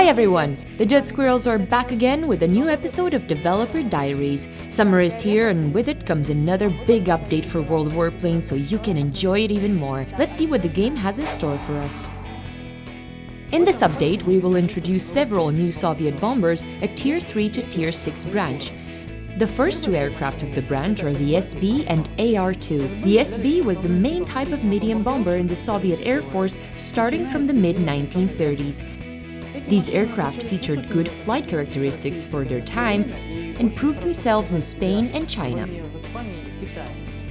everyone! The Jet Squirrels are back again with a new episode of Developer Diaries. Summer is here and with it comes another big update for World of Warplanes so you can enjoy it even more. Let's see what the game has in store for us. In this update, we will introduce several new Soviet bombers, a Tier 3 to Tier 6 branch. The first two aircraft of the branch are the SB and AR-2. The SB was the main type of medium bomber in the Soviet Air Force starting from the mid-1930s. These aircraft featured good flight characteristics for their time and proved themselves in Spain and China.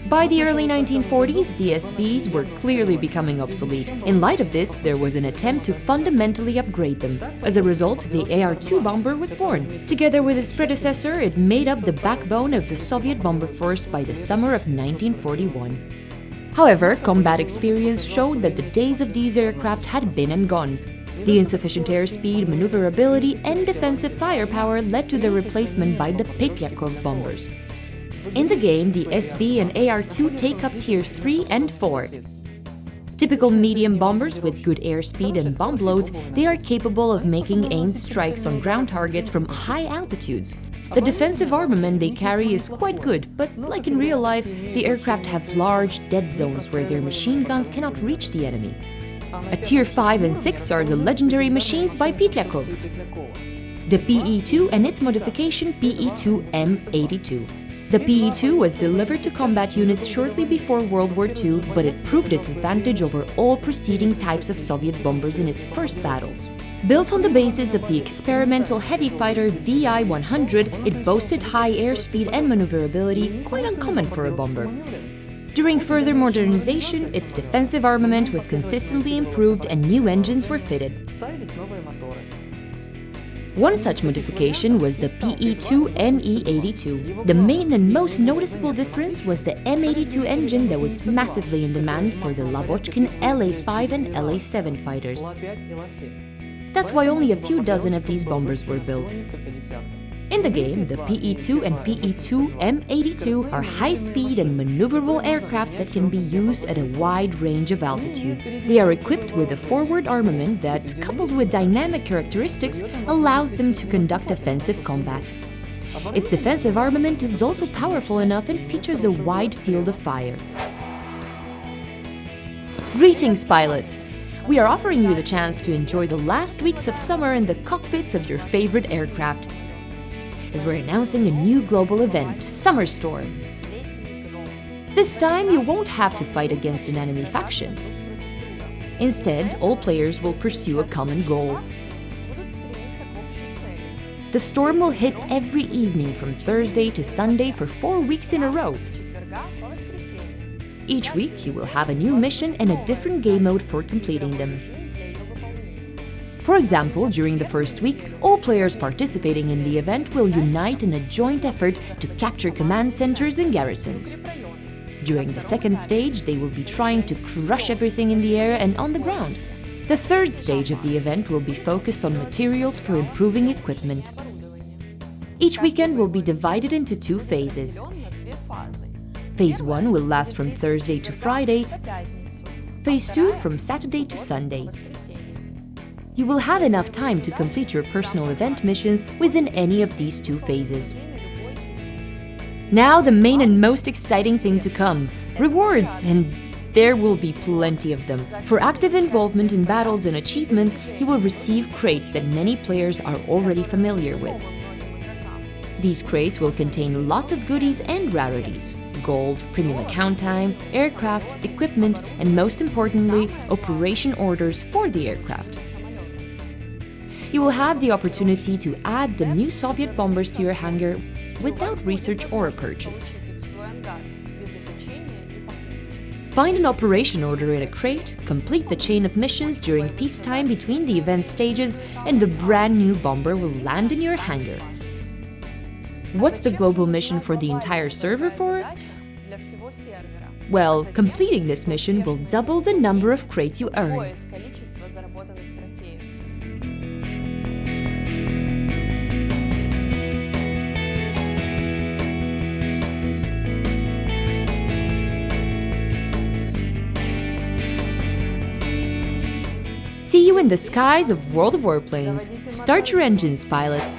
By the early 1940s, the SBs were clearly becoming obsolete. In light of this, there was an attempt to fundamentally upgrade them. As a result, the AR-2 bomber was born. Together with its predecessor, it made up the backbone of the Soviet bomber force by the summer of 1941. However, combat experience showed that the days of these aircraft had been and gone. The insufficient airspeed, maneuverability, and defensive firepower led to their replacement by the Petyakov bombers. In the game, the SB and AR-2 take up Tier 3 and 4. Typical medium bombers with good airspeed and bomb loads, they are capable of making aimed strikes on ground targets from high altitudes. The defensive armament they carry is quite good, but like in real life, the aircraft have large dead zones where their machine guns cannot reach the enemy. At Tier 5 and 6 are the legendary machines by Petyakov, the PE-2 and its modification PE-2M82. The PE-2 was delivered to combat units shortly before World War II, but it proved its advantage over all preceding types of Soviet bombers in its first battles. Built on the basis of the experimental heavy fighter VI-100, it boasted high airspeed and maneuverability, quite uncommon for a bomber. During further modernization, its defensive armament was consistently improved and new engines were fitted. One such modification was the PE-2ME82. The main and most noticeable difference was the M82 engine that was massively in demand for the Labochkin LA-5 and LA-7 fighters. That's why only a few dozen of these bombers were built. In the game, the PE-2 and PE-2M82 are high-speed and maneuverable aircraft that can be used at a wide range of altitudes. They are equipped with a forward armament that, coupled with dynamic characteristics, allows them to conduct offensive combat. Its defensive armament is also powerful enough and features a wide field of fire. Greetings, pilots! We are offering you the chance to enjoy the last weeks of summer in the cockpits of your favorite aircraft, as we're announcing a new global event, Summer Storm. This time, you won't have to fight against an enemy faction. Instead, all players will pursue a common goal. The storm will hit every evening from Thursday to Sunday for 4 weeks in a row. Each week, you will have a new mission and a different game mode for completing them. For example, during the first week, all players participating in the event will unite in a joint effort to capture command centers and garrisons. During the second stage, they will be trying to crush everything in the air and on the ground. The third stage of the event will be focused on materials for improving equipment. Each weekend will be divided into 2 phases. Phase 1 will last from Thursday to Friday, Phase 2 from Saturday to Sunday. You will have enough time to complete your personal event missions within any of these 2 phases. Now the main and most exciting thing to come, rewards, and there will be plenty of them. For active involvement in battles and achievements, you will receive crates that many players are already familiar with. These crates will contain lots of goodies and rarities: gold, premium account time, aircraft, equipment, and most importantly, operation orders for the aircraft. You will have the opportunity to add the new Soviet bombers to your hangar without research or a purchase. Find an operation order in a crate, complete the chain of missions during peacetime between the event stages, and the brand new bomber will land in your hangar. What's the global mission for the entire server for? Well, completing this mission will double the number of crates you earn. See you in the skies of World of Warplanes. Start your engines, pilots.